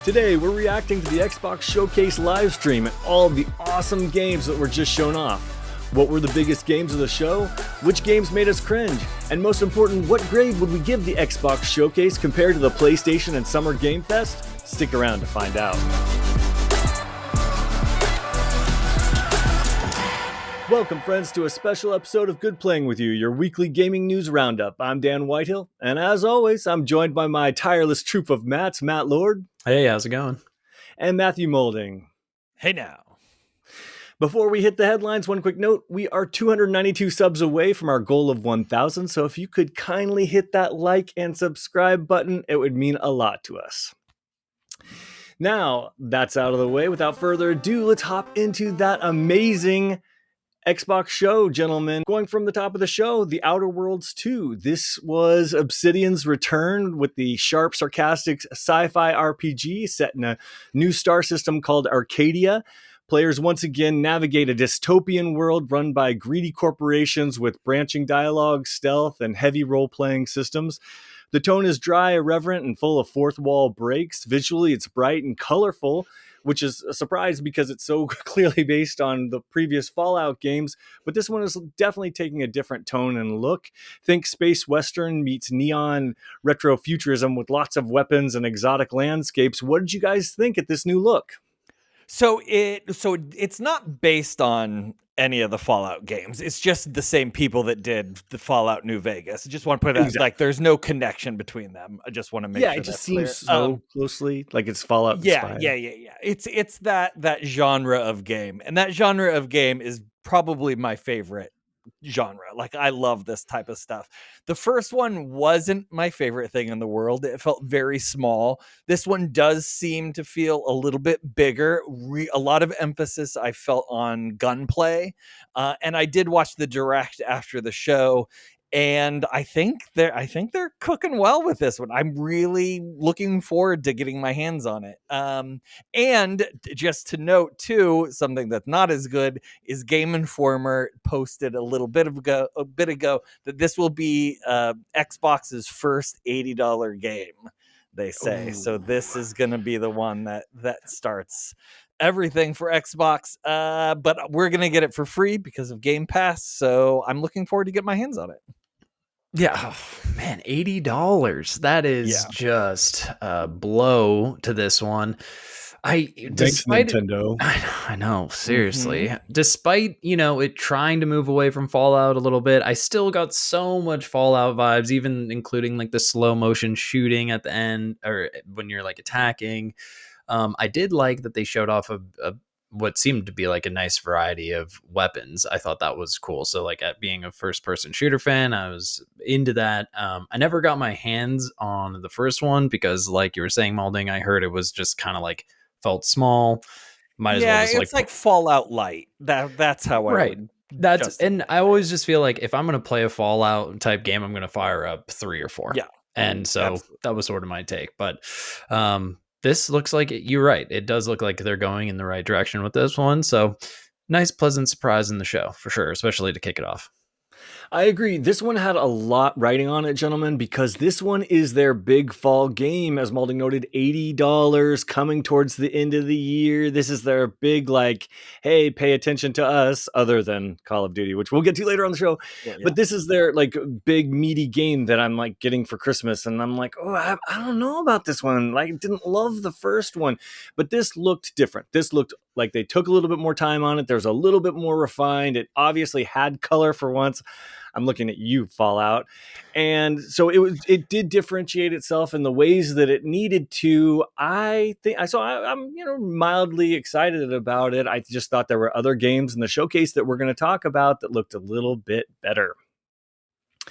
Today, we're reacting to the Xbox Showcase live stream and all of the awesome games that were just shown off. What were the biggest games of the show? Which games made us cringe? And most important, what grade would we give the Xbox Showcase compared to the PlayStation and Summer Game Fest? Stick around to find out. Welcome, friends, to a special episode of Good Playing With You, your weekly gaming news roundup. I'm Dan Whitehill, and as always, I'm joined by my tireless troop of Matts, Matt Lord. Hey, how's it going? And Matthew Moulding. Hey now. Before we hit the headlines, one quick note. We are 292 subs away from our goal of 1,000, so if you could kindly hit that like and subscribe button, it would mean a lot to us. Now, that's out of the way. Without further ado, let's hop into that amazing Xbox show, gentlemen. Going from the top of the show, The Outer Worlds 2. This was Obsidian's return with the sharp, sarcastic sci-fi RPG set in a new star system called Arcadia. Players once again navigate a dystopian world run by greedy corporations with branching dialogue, stealth, and heavy role-playing systems. The tone is dry, irreverent, and full of fourth wall breaks. Visually, it's bright and colorful, which is a surprise because it's so clearly based on the previous Fallout games, but this one is definitely taking a different tone and look. Think space western meets neon retrofuturism with lots of weapons and exotic landscapes. What did you guys think at this new look? So it's not based on any of the Fallout games. It's just the same people that did the Fallout New Vegas. I just want to put it out, like there's no connection between them. I just want to make sure it just seems so closely like it's Fallout inspired. Yeah. It's that genre of game. And that genre of game is probably my favorite genre. Like, I love this type of stuff. The first one wasn't my favorite thing in the world. It felt very small. This one does seem to feel a little bit bigger. A lot of emphasis I felt on gunplay, and I did watch the direct after the show, and I think they're cooking well with this one. I'm really looking forward to getting my hands on it. And just to note too, something that's not as good is Game Informer posted a bit ago that this will be Xbox's first $80 game, they say. Ooh. So this is going to be the one that starts everything for Xbox, but we're going to get it for free because of Game Pass. So I'm looking forward to get my hands on it. Yeah, man, $80. That is just a blow to this one. Thanks, Nintendo. I know, seriously. Mm-hmm. Despite, it trying to move away from Fallout a little bit, I still got so much Fallout vibes, even including like the slow motion shooting at the end or when you're like attacking. I did like that they showed off a what seemed to be like a nice variety of weapons. I thought that was cool. So like, at being a first person shooter fan, I was into that. I never got my hands on the first one because, like you were saying, Moulding, I heard it was just kind of like felt small. Might as well just it's like Fallout Light. That's how I would. And I always just feel like if I'm going to play a Fallout type game, I'm going to fire up 3 or 4. Yeah. And so that was sort of my take. But this looks like you're right. It does look like they're going in the right direction with this one. So nice, pleasant surprise in the show for sure, especially to kick it off. I agree. This one had a lot writing on it, gentlemen, because this one is their big fall game. As Moulding noted, $80 coming towards the end of the year. This is their big, like, hey, pay attention to us, other than Call of Duty, which we'll get to later on the show. Yeah. But this is their like big meaty game that I'm like getting for Christmas. And I'm like, I don't know about this one. Like, didn't love the first one, but this looked different. This looked like they took a little bit more time on it. There's a little bit more refined. It obviously had color for once. I'm looking at you, Fallout. And so it did differentiate itself in the ways that it needed to. I'm mildly excited about it. I just thought there were other games in the showcase that we're going to talk about that looked a little bit better.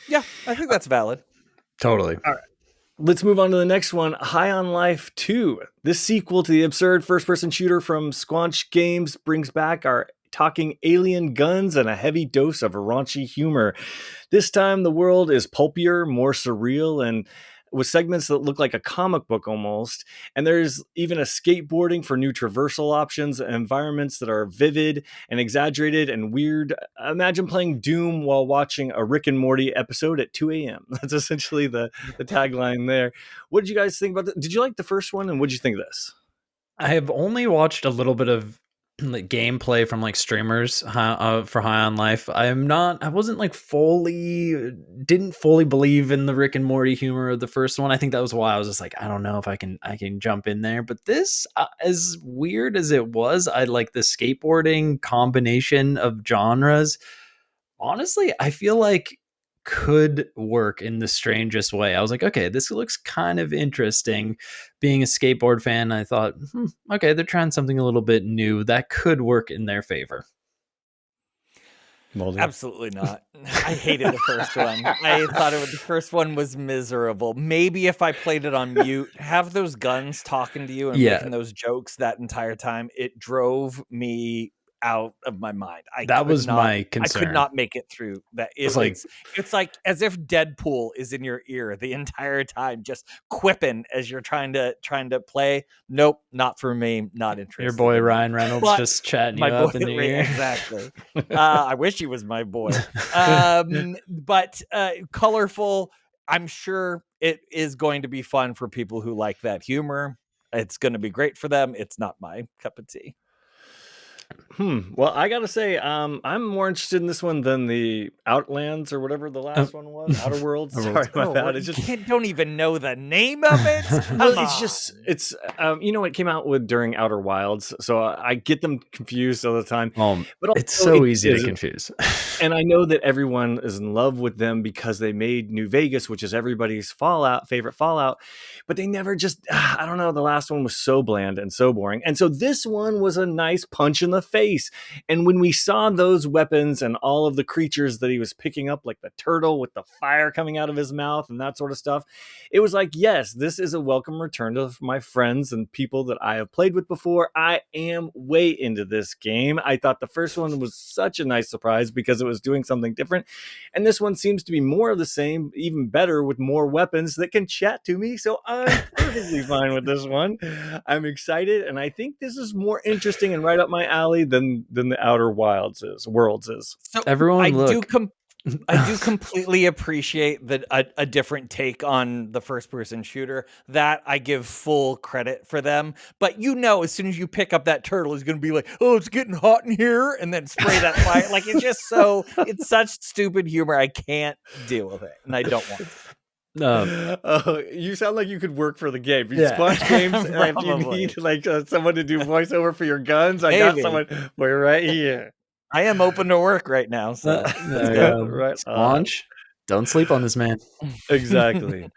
Yeah, I think that's valid. Totally. All right. Let's move on to the next one, High on Life 2. This sequel to the absurd first-person shooter from Squanch Games brings back our talking alien guns and a heavy dose of raunchy humor. This time, the world is pulpier, more surreal, and with segments that look like a comic book almost. And there's even a skateboarding for new traversal options, environments that are vivid and exaggerated and weird. Imagine playing Doom while watching a Rick and Morty episode at 2 a.m. That's essentially the tagline there. What did you guys think about that? Did you like the first one, and what did you think of this? I have only watched a little bit of like gameplay from like streamers for High on Life. I wasn't like didn't fully believe in the Rick and Morty humor of the first one. I think that was why I was just like, I don't know if I can jump in there. But this, as weird as it was, I like the skateboarding combination of genres. Honestly, I feel like could work in the strangest way. I was like, okay, this looks kind of interesting. Being a skateboard fan, I thought, okay, they're trying something a little bit new that could work in their favor. Moldy? Absolutely not. I hated the first one. I thought the first one was miserable. Maybe if I played it on mute, have those guns talking to you and making those jokes that entire time, it drove me out of my mind. That was my concern. I could not make it through that. It's like as if Deadpool is in your ear the entire time, just quipping as you're trying to play. Nope, not for me. Not interested. Your boy Ryan Reynolds just chatting you up in the ear. Exactly. I wish he was my boy. But colorful. I'm sure it is going to be fun for people who like that humor. It's going to be great for them. It's not my cup of tea. Well, I gotta say, I'm more interested in this one than the Outlands or whatever the last one was. Outer Worlds. Sorry about that. It's just don't even know the name of it. Well, it's it came out during Outer Wilds, so I get them confused all the time. But it's so easy to confuse. And I know that everyone is in love with them because they made New Vegas, which is everybody's favorite Fallout. But they never I don't know. The last one was so bland and so boring, and so this one was a nice punch in the face. And when we saw those weapons and all of the creatures that he was picking up, like the turtle with the fire coming out of his mouth and that sort of stuff, it was like, yes, this is a welcome return to my friends and people that I have played with before. I am way into this game. I thought the first one was such a nice surprise because it was doing something different. And this one seems to be more of the same, even better, with more weapons that can chat to me. So I'm perfectly fine with this one. I'm excited. And I think this is more interesting and right up my alley than the Outer Worlds is. So everyone, I do completely appreciate that a different take on the first person shooter. That I give full credit for them. But as soon as you pick up that turtle, it's going to be like, oh, it's getting hot in here, and then spray that fire. Like it's such stupid humor. I can't deal with it, and I don't want to. You sound like you could work for the game. You squash games, and if you need someone to do voiceover for your guns, I got someone for you right here. I am open to work right now. So right. Squanch, don't sleep on this man. Exactly.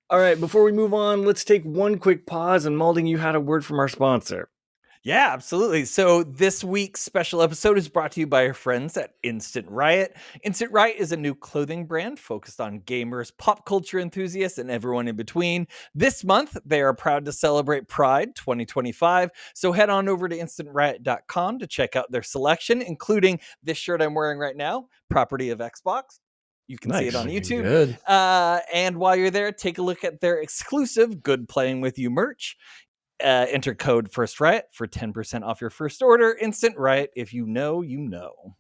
All right, before we move on, let's take one quick pause. And Malding, you had a word from our sponsor. Yeah, absolutely. So this week's special episode is brought to you by our friends at Instant Riot. Instant Riot is a new clothing brand focused on gamers, pop culture enthusiasts, and everyone in between. This month, they are proud to celebrate Pride 2025. So head on over to instantriot.com to check out their selection, including this shirt I'm wearing right now, property of Xbox. You can see it on YouTube. And while you're there, take a look at their exclusive Good Playing With You merch. Enter code FIRSTRIOT for 10% off your first order. Instant Riot. If you know, you know.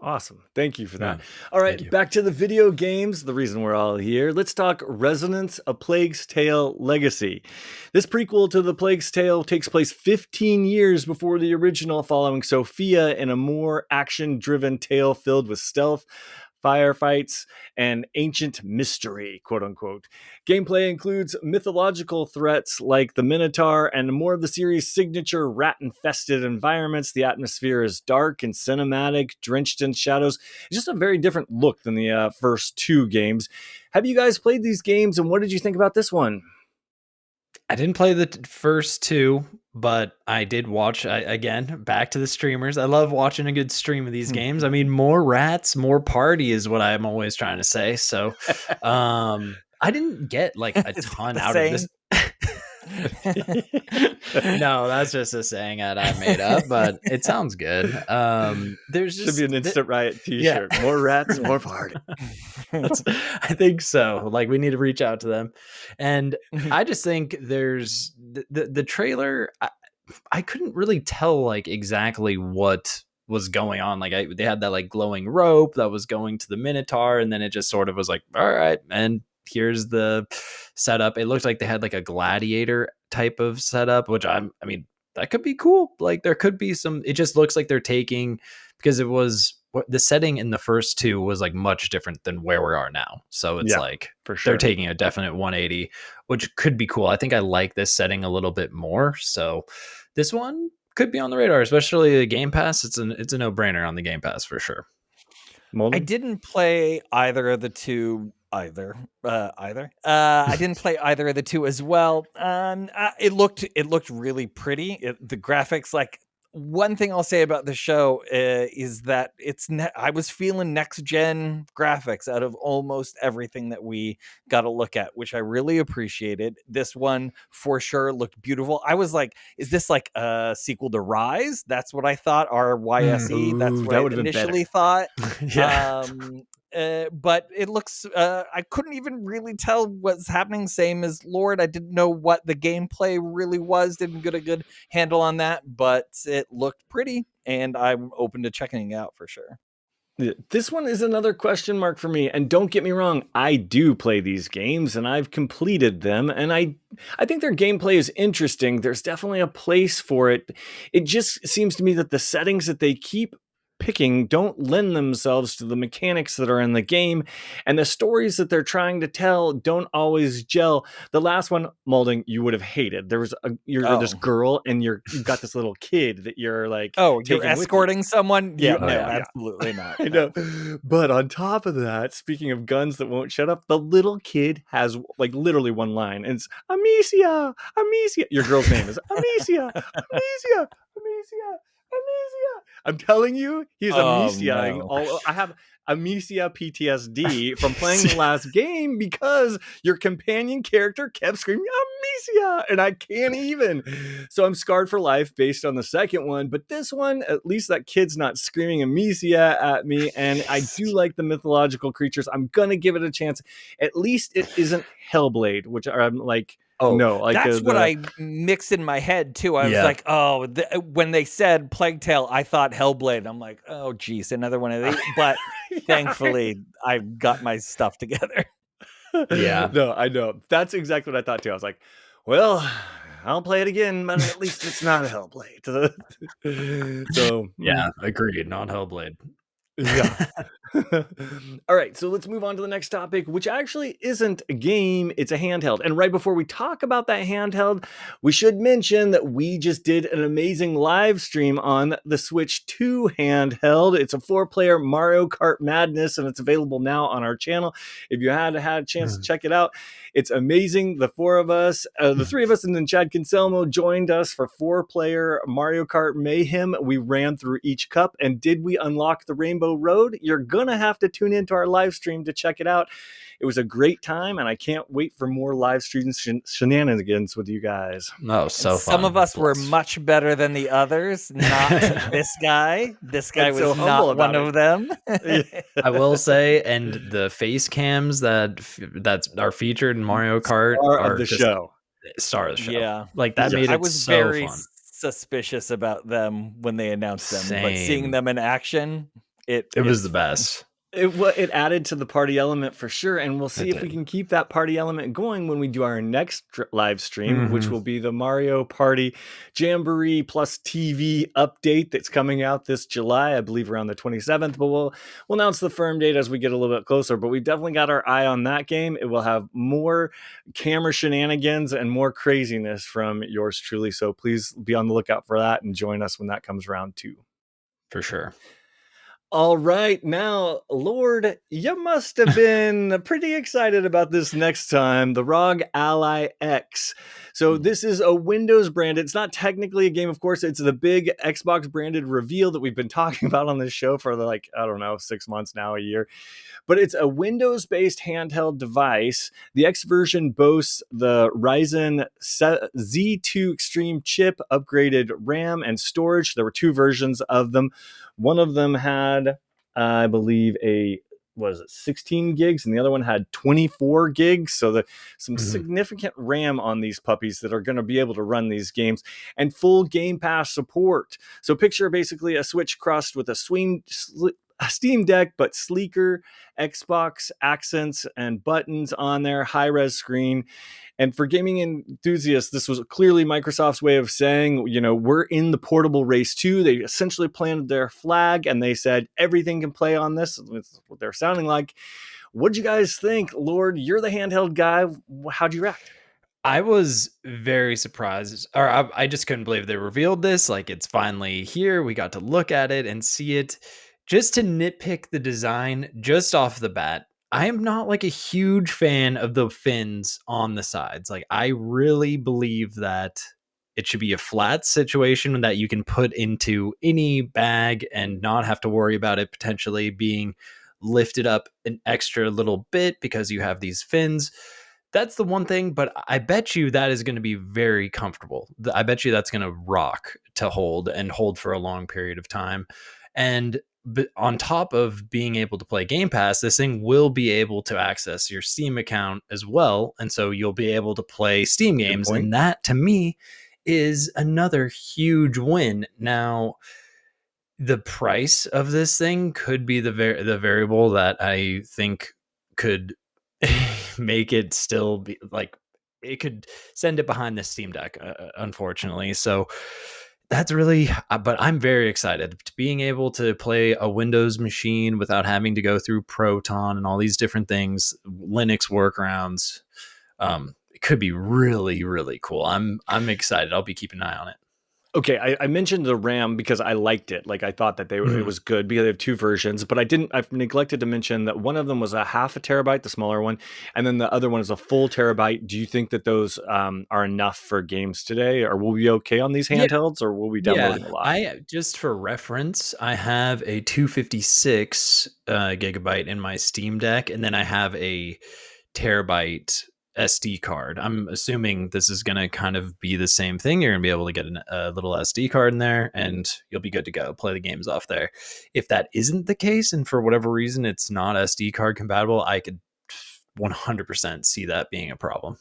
Awesome. Thank you for that. All right, back to the video games, the reason we're all here. Let's talk Resonance, A Plague's Tale Legacy. This prequel to The Plague's Tale takes place 15 years before the original, following Sophia in a more action-driven tale filled with stealth, firefights, and ancient mystery, quote unquote. Gameplay includes mythological threats like the Minotaur and more of the series' signature rat-infested environments. The atmosphere is dark and cinematic, drenched in shadows. It's just a very different look than the first two games. Have you guys played these games, and what did you think about this one? I didn't play the first two, but I did watch, again, back to the streamers. I love watching a good stream of these games. I mean, more rats, more party is what I'm always trying to say. So I didn't get like a ton out of this. No, that's just a saying that I made up, but it sounds good. There's just should be an Instant Riot t-shirt. Yeah. More rats, more party. I think so. Like, we need to reach out to them. And I just think there's the trailer. I couldn't really tell like exactly what was going on. Like they had that like glowing rope that was going to the Minotaur, and then it just sort of was like, all right, and here's the setup. It looked like they had like a gladiator type of setup, which I mean, that could be cool. Like there could be some, it just looks like they're taking, because it was the setting in the first two was like much different than where we are now. So it's like for sure they're taking a definite 180, which could be cool. I think I like this setting a little bit more. So this one could be on the radar, especially the Game Pass. It's a no-brainer on the Game Pass for sure. I didn't play either of the two either. I didn't play either of the two as well. It looked really pretty. The graphics, like, one thing I'll say about the show is that I was feeling next gen graphics out of almost everything that we got to look at, which I really appreciated. This one for sure looked beautiful. I was like, is this like a sequel to Rise? That's what I thought. RYSE. That's what I initially thought. Yeah. But it looks, I couldn't even really tell what's happening. Same as Lord. I didn't know what the gameplay really was. Didn't get a good handle on that, but it looked pretty, and I'm open to checking it out for sure. This one is another question mark for me. And don't get me wrong, I do play these games and I've completed them. And I think their gameplay is interesting. There's definitely a place for it. It just seems to me that the settings that they keep picking don't lend themselves to the mechanics that are in the game, and the stories that they're trying to tell don't always gel. The last one, Molding, you would have hated. There was you're this girl and you've got this little kid that you're like, you're escorting someone. Absolutely not. I know. But on top of that, speaking of guns that won't shut up, the little kid has like literally one line, and it's Amicia. Your girl's name is Amicia. Amicia. I'm telling you, he's Amicia-ing all. I have Amicia PTSD from playing the last game because your companion character kept screaming Amicia, and I can't even. So I'm scarred for life based on the second one. But this one, at least that kid's not screaming Amicia at me, and I do like the mythological creatures. I'm gonna give it a chance. At least it isn't Hellblade, which I'm like. Oh, no, like that's what I mixed in my head too. I was like, when they said Plague Tale, I thought Hellblade. I'm like, oh, geez, another one of these. But thankfully, I got my stuff together. Yeah. No, I know. That's exactly what I thought too. I was like, well, I'll play it again, but at least it's not Hellblade. So yeah, agreed. Not Hellblade. Yeah. All right, so let's move on to the next topic, which actually isn't a game, it's a handheld. And right before we talk about that handheld, we should mention that we just did an amazing live stream on the Switch 2 handheld. It's a 4-player Mario Kart Madness, and it's available now on our channel. If you had a chance to check it out, it's amazing. The 4 of us, the 3 of us, and then Chad Kinselmo joined us for 4-player Mario Kart Mayhem. We ran through each cup, and did we unlock the Rainbow Road? You're gonna have to tune into our live stream to check it out. It was a great time, and I can't wait for more live stream shenanigans with you guys. Oh, so fun. Some of us were much better than the others. Not this guy. This guy was so not one of them. I will say, and the face cams that are featured in Mario Kart are the show. Star of the show. Yeah, like that made it. I was so very fun. Suspicious about them when they announced them, Same. but seeing them in action, it was the best. It added to the party element for sure, and we'll see if we can keep that party element going when we do our next live stream, which will be the Mario Party Jamboree plus TV update that's coming out this July, I believe around the 27th, but we'll announce the firm date as we get a little bit closer. But we've definitely got our eye on that game. It will have more camera shenanigans and more craziness from yours truly, so please be on the lookout for that and join us when that comes around too. For sure. All right, now, Lord, you must have been pretty excited about this next time, the Rog Ally X. So this is a Windows brand. It's not technically a game, of course. It's the big Xbox branded reveal that we've been talking about on this show for 6 months now, a year. But it's a Windows-based handheld device. The X version boasts the Ryzen Z2 Extreme chip, upgraded RAM, and storage. There were 2 versions of them. One of them had, I believe, 16 gigs, and the other one had 24 gigs. So some significant RAM on these puppies that are going to be able to run these games, and full Game Pass support. So picture basically a Switch crossed with a a Steam Deck, but sleeker, Xbox accents and buttons on there, high-res screen. And for gaming enthusiasts, this was clearly Microsoft's way of saying, we're in the portable race too. They essentially planted their flag and they said everything can play on this. That's what they're sounding like. What'd you guys think? Lord, you're the handheld guy. How'd you react? I was very surprised, or I just couldn't believe they revealed this. Like, it's finally here. We got to look at it and see it. Just to nitpick the design just off the bat, I am not like a huge fan of the fins on the sides. Like, I really believe that it should be a flat situation that you can put into any bag and not have to worry about it potentially being lifted up an extra little bit because you have these fins. That's the one thing, but I bet you that is going to be very comfortable. I bet you that's going to rock to hold and hold for a long period of time. And but on top of being able to play Game Pass, this thing will be able to access your Steam account as well. And so you'll be able to play Steam games. And that, to me, is another huge win. Now, the price of this thing could be the variable that I think could make it still be like, it could send it behind the Steam Deck, unfortunately. So that's really, but I'm very excited to being able to play a Windows machine without having to go through Proton and all these different things, Linux workarounds. It could be really, really cool. I'm excited. I'll be keeping an eye on it. Okay, I mentioned the RAM because I liked it. Like, I thought that it was good because they have two versions, but I've neglected to mention that one of them was a half a terabyte, the smaller one, and then the other one is a full terabyte. Do you think that those are enough for games today, or will we be okay on these handhelds, or will we download a lot? Just for reference, I have a 256 gigabyte in my Steam Deck, and then I have a terabyte SD card. I'm assuming this is going to kind of be the same thing. You're going to be able to get a little SD card in there and you'll be good to go. Play the games off there. If that isn't the case, and for whatever reason it's not SD card compatible, I could 100% see that being a problem.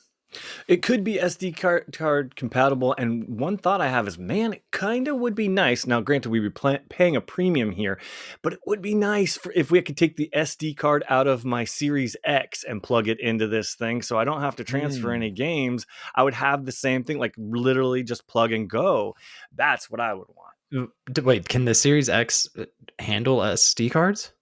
It could be SD card compatible, and one thought I have is, man, it kind of would be nice. Now, granted, we'd be paying a premium here, but it would be nice if we could take the SD card out of my Series X and plug it into this thing, so I don't have to transfer any games. I would have the same thing, like literally just plug and go. That's what I would want. Wait, can the Series X handle SD cards?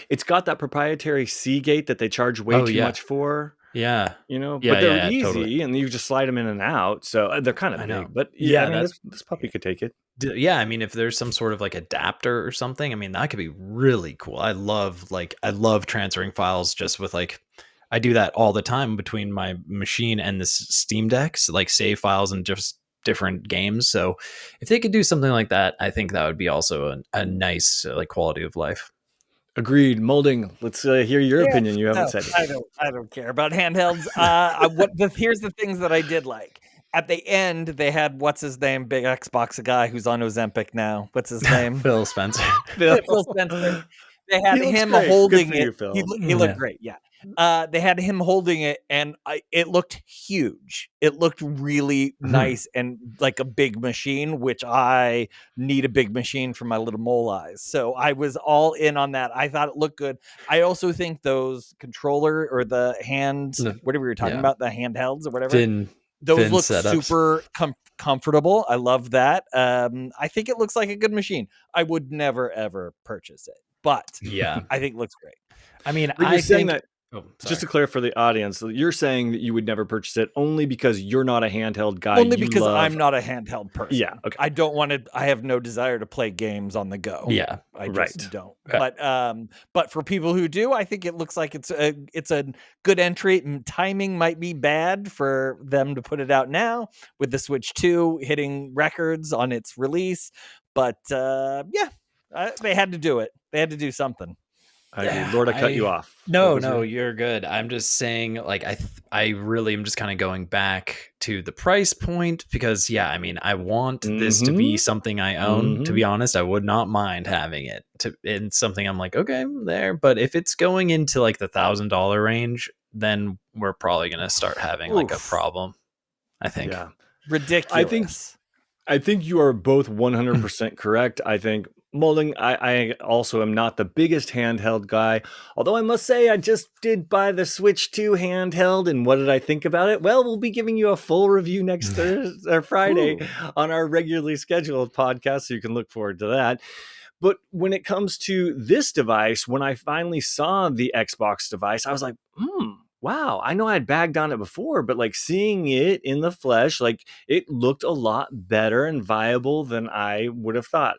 It's got that proprietary Seagate that they charge way too much for. Yeah. But they're easy, totally. And you just slide them in and out. So they're kind of big, but I mean, this puppy could take it. Yeah. I mean, if there's some sort of like adapter or something, I mean, that could be really cool. I love transferring files just with I do that all the time between my machine and this Steam Deck, so like save files and just different games. So if they could do something like that, I think that would be also a nice quality of life. Agreed. Molding. Let's hear your opinion. You haven't said it. I don't care about handhelds. Here's the things that I did like. At the end, they had what's his name, big Xbox guy who's on Ozempic now. What's his name? Phil Spencer. Phil Spencer. They had him holding it. He looked great. Yeah. They had him holding it, and it looked huge. It looked really nice and like a big machine, which I need a big machine for my little mole eyes. So I was all in on that. I thought it looked good. I also think those controller or the hand, whatever we were talking about, the handhelds or whatever, those look super comfortable. I love that. I think it looks like a good machine. I would never, ever purchase it, but I think it looks great. I mean, I think that. Just to clarify for the audience, you're saying that you would never purchase it only because you're not a handheld guy. Only because I'm not a handheld person. Yeah, okay. I don't want to. I have no desire to play games on the go. Yeah, I just don't. But for people who do, I think it looks like it's a good entry. Timing might be bad for them to put it out now with the Switch 2 hitting records on its release. But they had to do it. They had to do something. Lord, I cut you off. No, you're good. I'm just saying, I really am just kind of going back to the price point because, I mean, I want this to be something I own. To be honest, I would not mind having it in something I'm like, okay, I'm there. But if it's going into the $1,000 range, then we're probably going to start having a problem. I think. Yeah. Ridiculous. I think you are both 100% correct. I think Molding, I also am not the biggest handheld guy, although I must say I just did buy the Switch 2 handheld, and what did I think about it? Well, we'll be giving you a full review next Thursday or Friday on our regularly scheduled podcast, so you can look forward to that. But when it comes to this device, when I finally saw the Xbox device, I was like, wow, I know I had bagged on it before, but like seeing it in the flesh, like it looked a lot better and viable than I would have thought.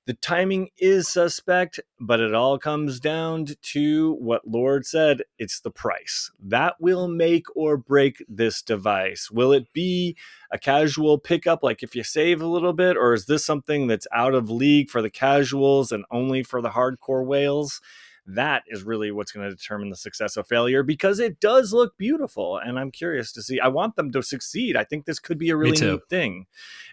The timing is suspect, but it all comes down to what Lord said. It's the price. That will make or break this device. Will it be a casual pickup, like if you save a little bit, or is this something that's out of league for the casuals and only for the hardcore whales? That is really what's going to determine the success or failure, because it does look beautiful, and I'm curious to see. I want them to succeed. I think this could be a really neat thing,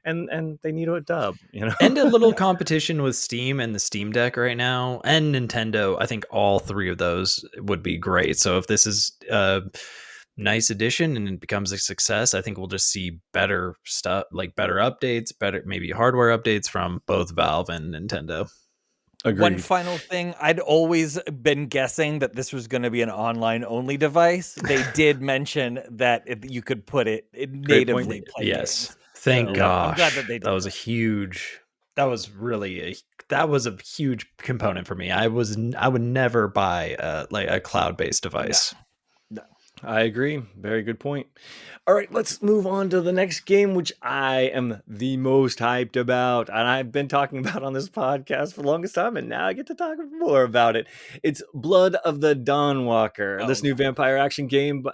and they need a dub, and a little competition with Steam and the Steam Deck right now, and Nintendo. I think all three of those would be great. So if this is a nice addition and it becomes a success, I think we'll just see better stuff, like better updates, better maybe hardware updates from both Valve and Nintendo. Agreed. One final thing, I'd always been guessing that this was going to be an online only device. They did mention that you could put it natively play yes games. Thank gosh. I'm glad that they did. That was a huge component for me. I would never buy like a cloud-based device. No. I agree. Very good point. All right, let's move on to the next game, which I am the most hyped about, and I've been talking about on this podcast for the longest time, and now I get to talk more about it. It's Blood of the Dawnwalker. This new vampire action game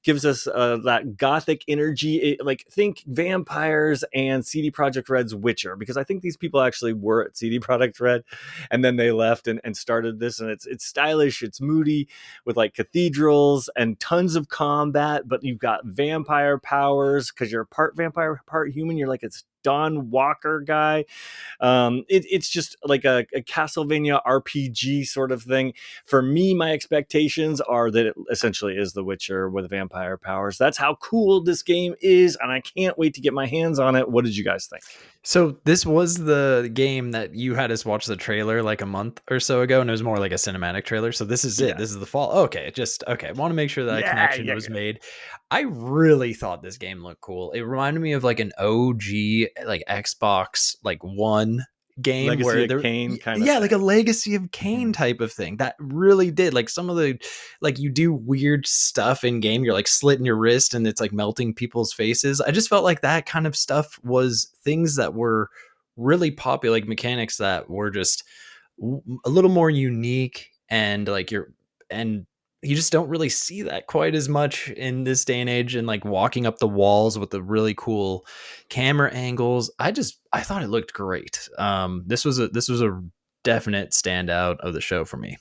gives us that gothic energy. Think vampires and CD Projekt Red's Witcher, because I think these people actually were at CD Projekt Red, and then they left and started this, and it's stylish, it's moody, with like cathedrals and tons of combat, but you've got vampire powers because you're part vampire, part human. You're like it's Dawnwalker guy. It's just like a Castlevania RPG sort of thing. For me, my expectations are that it essentially is The Witcher with vampire powers. That's how cool this game is, and I can't wait to get my hands on it. What did you guys think? So this was the game that you had us watch the trailer like a month or so ago, and it was more like a cinematic trailer. So this is it. This is the fall. Okay. I want to make sure that connection was made. I really thought this game looked cool. It reminded me of like an OG like Xbox like One game, Legacy where of Kain kind of like a Legacy of Kain type of thing. That really did, like, some of the, like, you do weird stuff in game, you're like slitting your wrist and it's like melting people's faces. I just felt like that kind of stuff was things that were really popular, like mechanics that were just a little more unique, and like you just don't really see that quite as much in this day and age, and like walking up the walls with the really cool camera angles. I thought it looked great. This was a definite standout of the show for me.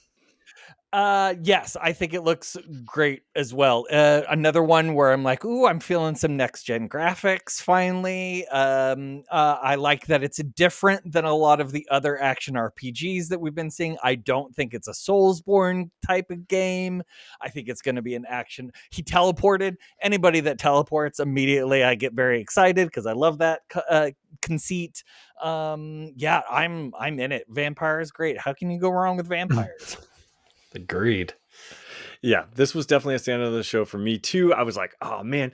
Yes, I think it looks great as well. Another one where I'm like, ooh, I'm feeling some next gen graphics finally. I like that it's different than a lot of the other action RPGs that we've been seeing. I don't think it's a Soulsborne type of game. I think it's going to be an action. He teleported. Anybody that teleports immediately, I get very excited because I love that conceit. Yeah, I'm in it. Vampire is great. How can you go wrong with vampires? Agreed. Yeah, this was definitely a standout of the show for me too. I was like, oh man,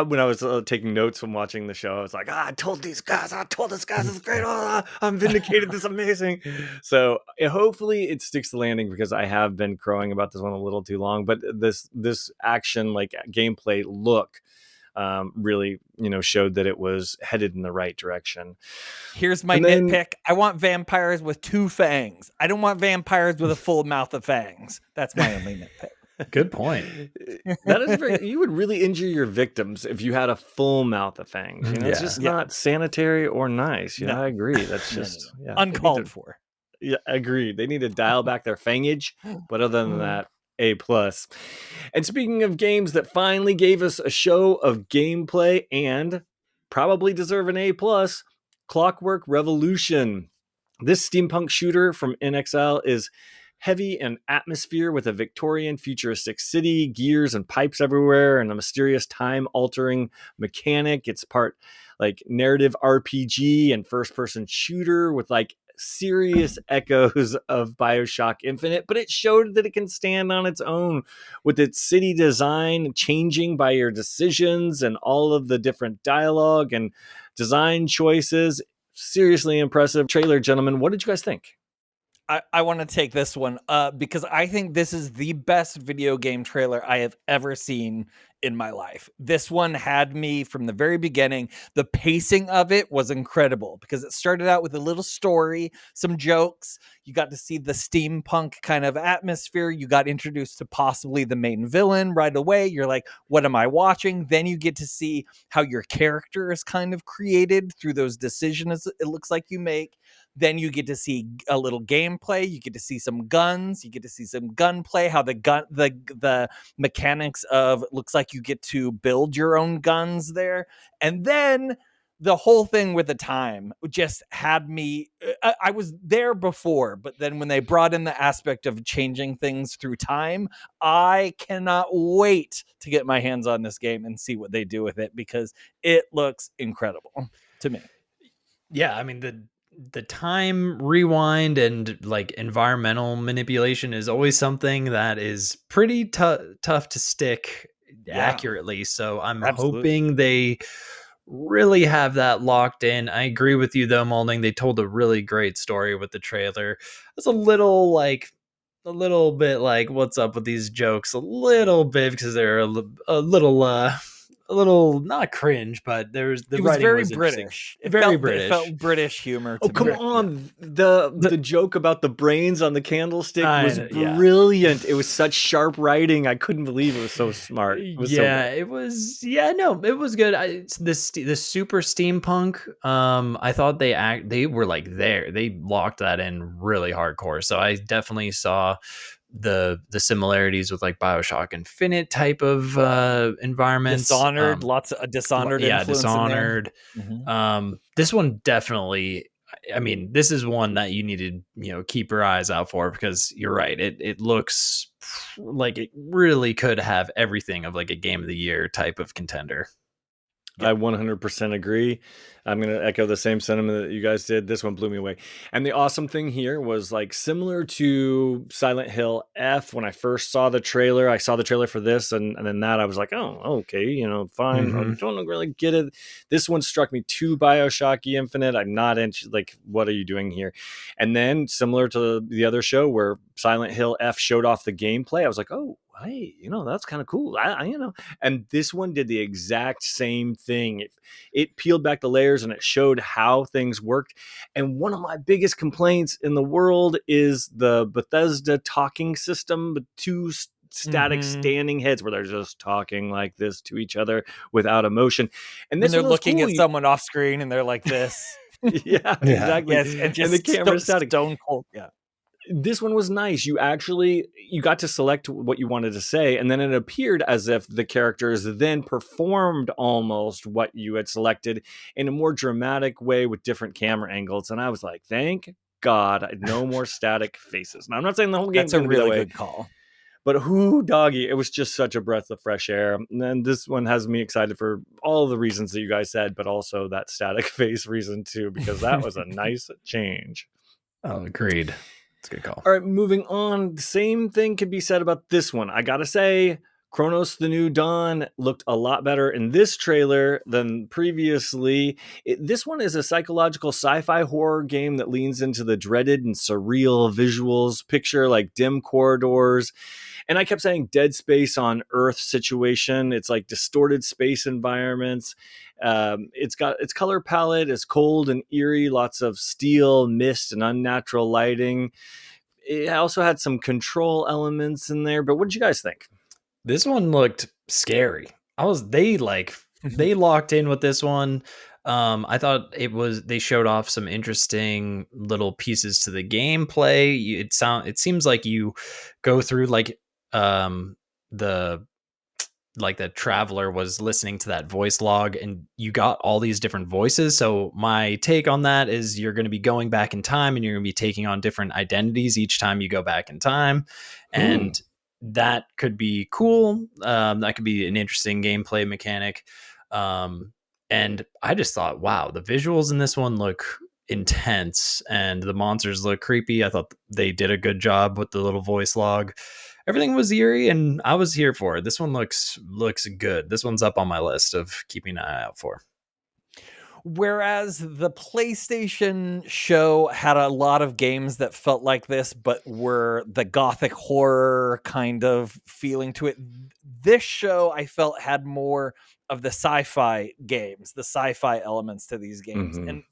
when I was taking notes from watching the show, I was like, I told this guys it's great. Oh, I'm vindicated. This is amazing. So hopefully it sticks the landing, because I have been crowing about this one a little too long. But this action like gameplay look really, showed that it was headed in the right direction. Here's my nitpick. I want vampires with 2 fangs. I don't want vampires with a full mouth of fangs. That's my only nitpick. Good point. That is you would really injure your victims if you had a full mouth of fangs. It's just not sanitary or nice. I agree. That's just uncalled for. Yeah, agreed. They need to dial back their fangage, but other than that, A+. And speaking of games that finally gave us a show of gameplay and probably deserve an A+, Clockwork Revolution. This steampunk shooter from NXL is heavy in atmosphere, with a Victorian futuristic city, gears and pipes everywhere, and a mysterious time-altering mechanic. It's part like narrative RPG and first-person shooter with like serious echoes of Bioshock Infinite, but it showed that it can stand on its own with its city design changing by your decisions and all of the different dialogue and design choices. Seriously impressive trailer, gentlemen. What did you guys think? I want to take this one because I think this is the best video game trailer I have ever seen in my life. This one had me from the very beginning. The pacing of it was incredible because it started out with a little story, some jokes. You got to see the steampunk kind of atmosphere. You got introduced to possibly the main villain right away. You're like, what am I watching? Then you get to see how your character is kind of created through those decisions it looks like you make. Then you get to see a little gameplay. You get to see some guns. You get to see some gunplay. How the mechanics of looks like you get to build your own guns there, and then the whole thing with the time just had me. I was there before, but then when they brought in the aspect of changing things through time, I cannot wait to get my hands on this game and see what they do with it because it looks incredible to me. Yeah, I mean the time rewind and like environmental manipulation is always something that is pretty tough to stick accurately. So I'm hoping they really have that locked in. I agree with you though, Moulding. They told a really great story with the trailer. It's a little bit like what's up with these jokes a little bit because they're a little not cringe, but there's the It was writing very was British. British. It felt British humor. Oh, come on. The joke about the brains on the candlestick was Yeah. brilliant. It was such sharp writing. I couldn't believe it was so smart. It was it was. Yeah, no, it was good. This super steampunk. I thought they were like there. They locked that in really hardcore. So I definitely saw the similarities with like Bioshock Infinite type of environments. Dishonored, lots of Dishonored influence Dishonored. in there. This one definitely, I mean, this is one that you need to, keep your eyes out for because you're right. It looks like it really could have everything of like a game of the year type of contender. I 100% agree. I'm going to echo the same sentiment that you guys did. This one blew me away. And the awesome thing here was like similar to Silent Hill F. When I first saw the trailer, I saw the trailer for this and then that I was like, oh, okay, fine. I don't really get it. This one struck me too Bioshock Infinite. I'm not like, what are you doing here? And then similar to the other show where Silent Hill F showed off the gameplay, I was like, oh, hey, that's kind of cool. And this one did the exact same thing. It peeled back the layers and it showed how things worked. And one of my biggest complaints in the world is the Bethesda talking system, but two static standing heads where they're just talking like this to each other without emotion. And this they're looking cool. at someone off screen and they're like this. Yeah, exactly. Yes, and the camera static. Stone cold. Yeah. This one was nice. You got to select what you wanted to say, and then it appeared as if the characters then performed almost what you had selected in a more dramatic way with different camera angles. And I was like, thank God, no more static faces. Now, I'm not saying the whole game's That's a going to be really that way, good call. but doggy, it was just such a breath of fresh air. And then this one has me excited for all the reasons that you guys said, but also that static face reason too, because that was a nice change. Oh, agreed. It's a good call. All right, moving on. The same thing could be said about this one. I gotta say, Cronos the New Dawn looked a lot better in this trailer than previously. This one is a psychological sci-fi horror game that leans into the dreaded and surreal visuals. Picture like dim corridors. And I kept saying Dead Space on Earth situation. It's like distorted space environments. It's got its color palette is cold and eerie, lots of steel, mist, and unnatural lighting. It also had some control elements in there, but what did you guys think? This one looked scary. They locked in with this one. I thought they showed off some interesting little pieces to the gameplay. It seems like you go through like the traveler was listening to that voice log and you got all these different voices. So my take on that is you're going to be going back in time and you're going to be taking on different identities each time you go back in time. And that could be cool. That could be an interesting gameplay mechanic. And I just thought, wow, the visuals in this one look intense, and the monsters look creepy. I thought they did a good job with the little voice log. Everything was eerie, and I was here for it. This one looks good. This one's up on my list of keeping an eye out for. Whereas the PlayStation show had a lot of games that felt like this, but were the gothic horror kind of feeling to it. This show, I felt, had more of the sci-fi games, the sci-fi elements to these games. Mhm. And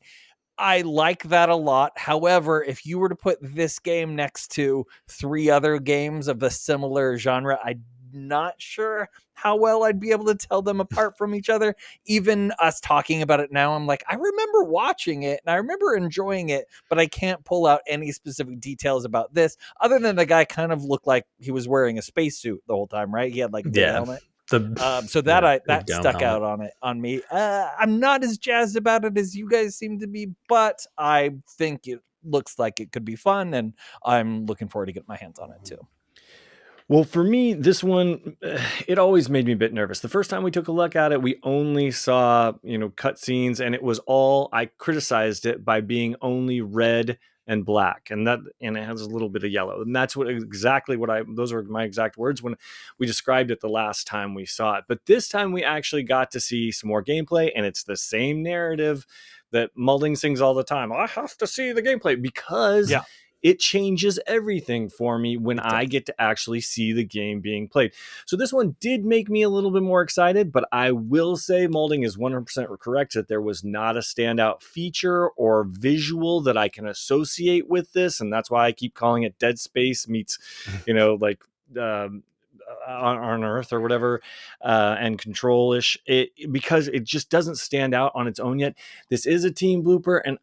I like that a lot. However, if you were to put this game next to 3 other games of a similar genre, I'm not sure how well I'd be able to tell them apart from each other. Even us talking about it now, I'm like, I remember watching it and I remember enjoying it, but I can't pull out any specific details about this other than the guy kind of looked like he was wearing a spacesuit the whole time, right? He had like a big helmet. So that that stuck out on me. I'm not as jazzed about it as you guys seem to be, but I think it looks like it could be fun, and I'm looking forward to getting my hands on it too. Well, for me, this one, it always made me a bit nervous. The first time we took a look at it, we only saw, cutscenes, and I criticized it by being only red and black, and it has a little bit of yellow. And that's those were my exact words when we described it the last time we saw it. But this time we actually got to see some more gameplay, and it's the same narrative that Mulding sings all the time. I have to see the gameplay because it changes everything for me when I get to actually see the game being played. So this one did make me a little bit more excited, but I will say Mulding is 100% correct that there was not a standout feature or visual that I can associate with this. And that's why I keep calling it Dead Space meets, on Earth or whatever, and Control-ish, because it just doesn't stand out on its own yet. This is a team blooper, and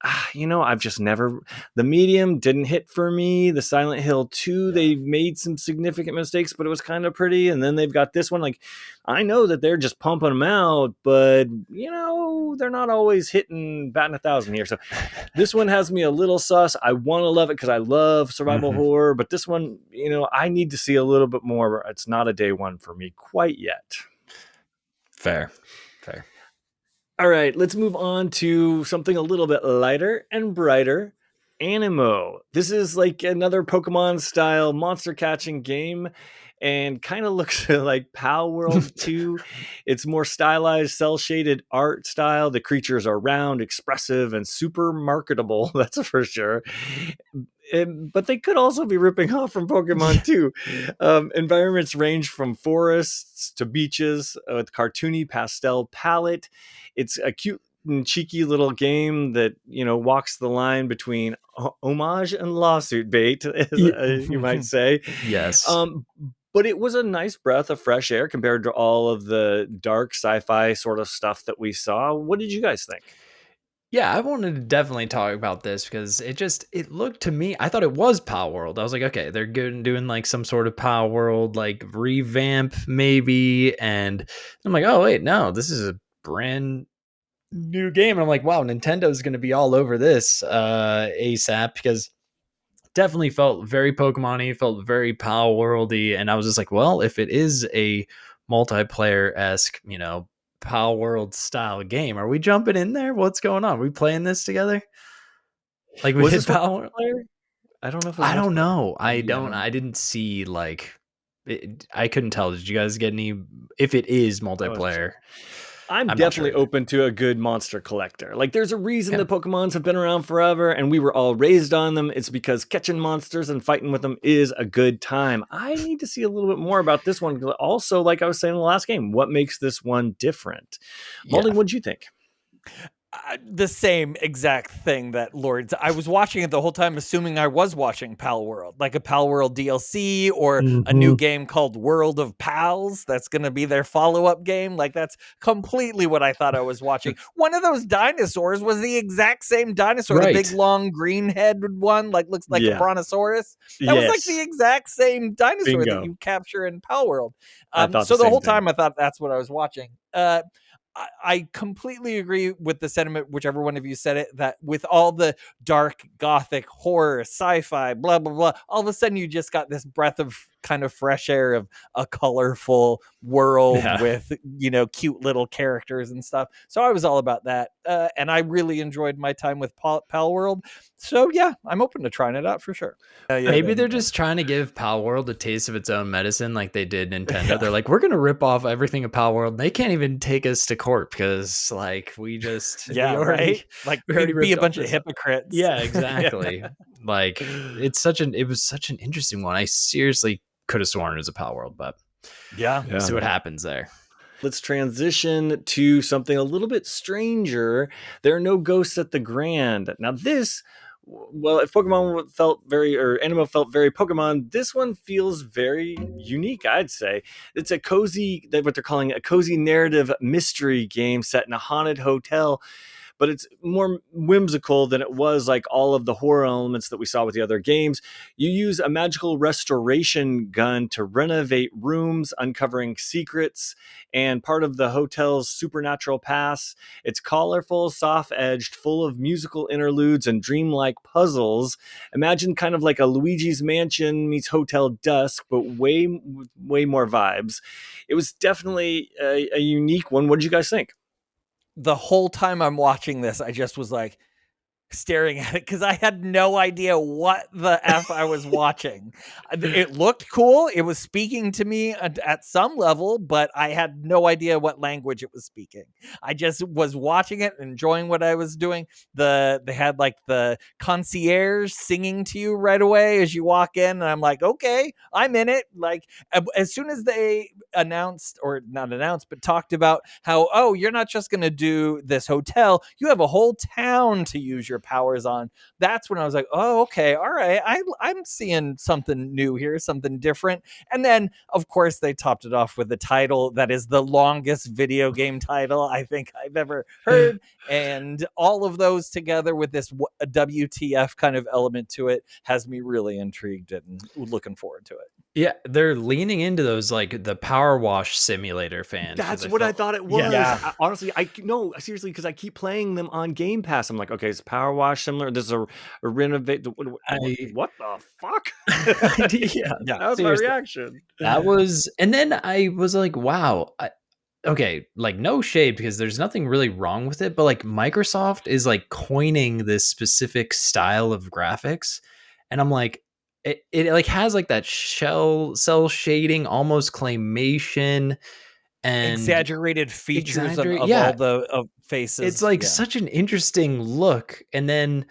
I've just never, the Medium didn't hit for me. The Silent Hill 2, they made some significant mistakes, but it was kind of pretty. And then they've got this one. Like, I know that they're just pumping them out, but they're not always batting 1,000 here. So this one has me a little sus. I want to love it because I love survival horror, but this one, I need to see a little bit more. It's not a day one for me quite yet. Fair. All right, let's move on to something a little bit lighter and brighter. Aniimo. This is like another Pokemon style monster catching game and kind of looks like Pal World 2. It's more stylized, cell shaded art style. The creatures are round, expressive, and super marketable. That's for sure. But they could also be ripping off from Pokemon too. Environments range from forests to beaches with cartoony pastel palette. It's a cute and cheeky little game that walks the line between homage and lawsuit bait, as you might say. Yes. But it was a nice breath of fresh air compared to all of the dark sci-fi sort of stuff that we saw. What did you guys think? Yeah, I wanted to definitely talk about this because it looked to me, I thought it was Power World. I was like, okay, they're good doing like some sort of Power World, like revamp maybe. And I'm like, oh, wait, no, this is a brand new game. And I'm like, wow, Nintendo's going to be all over this ASAP because definitely felt very Pokemon-y, felt very Power World-y. And I was just like, well, if it is a multiplayer-esque, Power World style game, are we jumping in there? What's going on? Are we playing this together? Like we hit Power Player? I don't know if I don't know. I didn't see I couldn't tell. Did you guys get any if it is multiplayer? I'm definitely open to a good monster collector. Like, there's a reason the Pokemons have been around forever and we were all raised on them. It's because catching monsters and fighting with them is a good time. I need to see a little bit more about this one. Also, like I was saying in the last game, what makes this one different? Mulding, what'd you think? The same exact thing that Lords. I was watching it the whole time, assuming I was watching Pal World, like a Pal World DLC or a new game called World of Pals. That's going to be their follow-up game. Like, that's completely what I thought I was watching. One of those dinosaurs was the exact same dinosaur, the big long green headed one, like looks like a brontosaurus. That was like the exact same dinosaur that you capture in Pal World. So the whole time I thought that's what I was watching. I completely agree with the sentiment, whichever one of you said it, that with all the dark, gothic, horror, sci-fi, blah, blah, blah, all of a sudden you just got this breath of kind of fresh air of a colorful world Yeah. with, cute little characters and stuff. So I was all about that. And I really enjoyed my time with Pal World. So yeah, I'm open to trying it out for sure. Maybe they're just trying to give Pal World a taste of its own medicine, like they did Nintendo. Yeah. They're like, we're gonna rip off everything of Pal World. They can't even take us to court because, like, we already, right. Like, we already be a ripped bunch off of hypocrites. Yeah, exactly. Like, it was such an interesting one. I seriously could have sworn it was a Pal World, but we'll see what happens there. Let's transition to something a little bit stranger. There are no ghosts at the Grand. Now this, well, if Pokemon Aniimo felt very Pokemon, this one feels very unique, I'd say. It's a cozy, what they're calling a cozy narrative mystery game set in a haunted hotel, but it's more whimsical than it was like all of the horror elements that we saw with the other games. You use a magical restoration gun to renovate rooms, uncovering secrets, and part of the hotel's supernatural past. It's colorful, soft-edged, full of musical interludes and dreamlike puzzles. Imagine kind of like a Luigi's Mansion meets Hotel Dusk, but way more vibes. It was definitely a unique one. What did you guys think? The whole time I'm watching this, I just was like staring at it because I had no idea what the F I was watching. It looked cool. It was speaking to me at some level, but I had no idea what language it was speaking. I just was watching it, enjoying what I was doing. They had like the concierge singing to you right away as you walk in, and I'm like, okay, I'm in it. Like, as soon as they talked about how, oh, you're not just going to do this hotel, you have a whole town to use your powers on. That's when I was like, oh, okay, all right, I'm seeing something new here, something different. And then of course they topped it off with the title that is the longest video game title I think I've ever heard. And all of those together with this WTF kind of element to it has me really intrigued and looking forward to it. Yeah, they're leaning into those, like, the power wash simulator fans. That's what I thought it was. Yeah. Honestly, seriously, because I keep playing them on Game Pass. I'm like, okay, is Power Wash similar? This is a renovate. What the fuck? Yeah, that was seriously. My reaction. That was, and then I was like, wow. Okay, like, no shade because there's nothing really wrong with it, but like Microsoft is like coining this specific style of graphics, and I'm like, it like has like that cell shading, almost claymation, and exaggerated features of all the faces. It's like such an interesting look. And then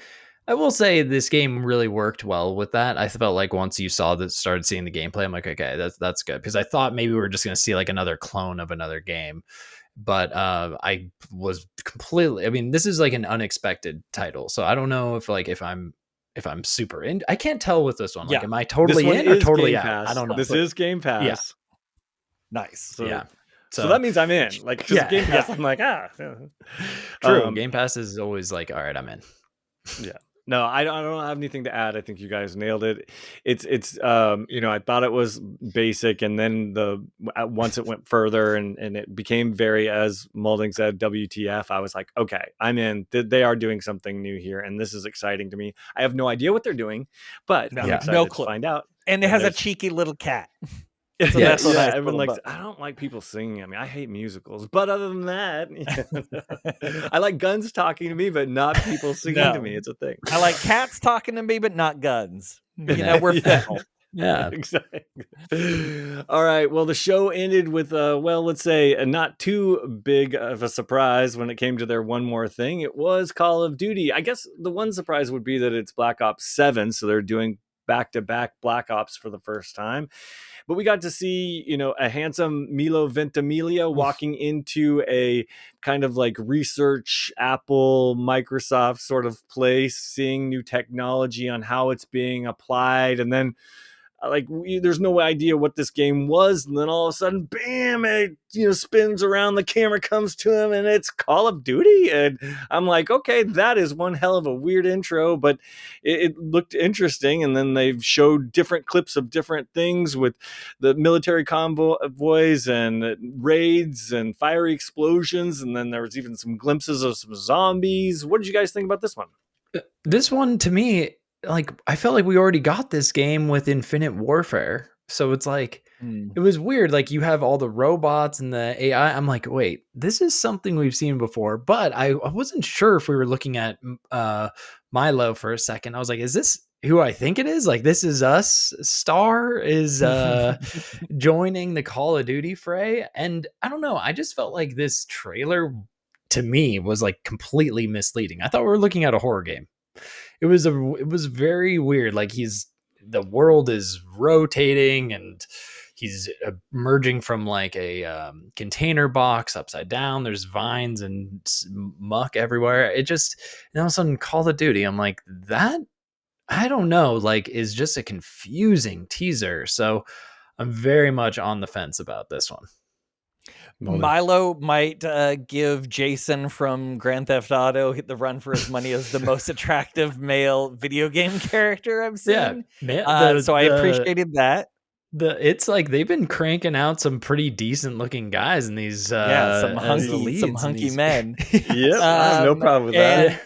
I will say this game really worked well with that. I felt like once you started seeing the gameplay, I'm like, okay, that's good, because I thought maybe we were just going to see like another clone of another game. But I was completely, I mean, this is like an unexpected title, so I don't know if I'm super in. I can't tell with this one. Like, am I totally in or totally out? I don't know. This is Game Pass. Yeah. Nice. So, yeah. So that means I'm in. Like, Game Pass, I'm like, True. Game Pass is always like, all right, I'm in. Yeah. No, I don't have anything to add. I think you guys nailed it. It's I thought it was basic, and then once it went further and it became very, as Moulding said, WTF, I was like, okay, I'm in. They are doing something new here, and this is exciting to me. I have no idea what they're doing, but I'm excited to find out. And it has a cheeky little cat. So that's what everyone likes. I don't like people singing. I mean, I hate musicals, but other than that, I like guns talking to me, but not people singing to me. It's a thing. I like cats talking to me, but not guns. We're fickle. Yeah, exactly. All right. Well, the show ended with, let's say, not too big of a surprise when it came to their one more thing. It was Call of Duty. I guess the one surprise would be that it's Black Ops 7, so they're doing back-to-back Black Ops for the first time. But we got to see, a handsome Milo Ventimiglia walking into a kind of like research Apple, Microsoft sort of place, seeing new technology on how it's being applied. And then there's no idea what this game was, and then all of a sudden, bam, it spins around, the camera comes to him, and it's Call of Duty. And I'm like, okay, that is one hell of a weird intro, but it looked interesting. And then they showed different clips of different things with the military convoys and raids and fiery explosions, and then there was even some glimpses of some zombies. What did you guys think about this one? This one, to me, like, I felt like we already got this game with Infinite Warfare. So it's like, Mm. it was weird. Like you have all the robots and the AI. I'm like, wait, this is something we've seen before, but I wasn't sure if we were looking at Milo for a second. I was like, is this who I think it is? Like, this is us. Star is joining the Call of Duty fray. And I don't know. I just felt like this trailer to me was like completely misleading. I thought we were looking at a horror game. It was very weird. Like the world is rotating and he's emerging from like a container box upside down. There's vines and muck everywhere. It just, and all of a sudden Call of Duty. I'm like, that, I don't know, like is just a confusing teaser. So I'm very much on the fence about this one. Milo might give Jason from Grand Theft Auto the run for his money as the most attractive male video game character I've seen. Yeah, so I appreciated that. It's like they've been cranking out some pretty decent looking guys in these some hunky men. Yep, I have no problem with that.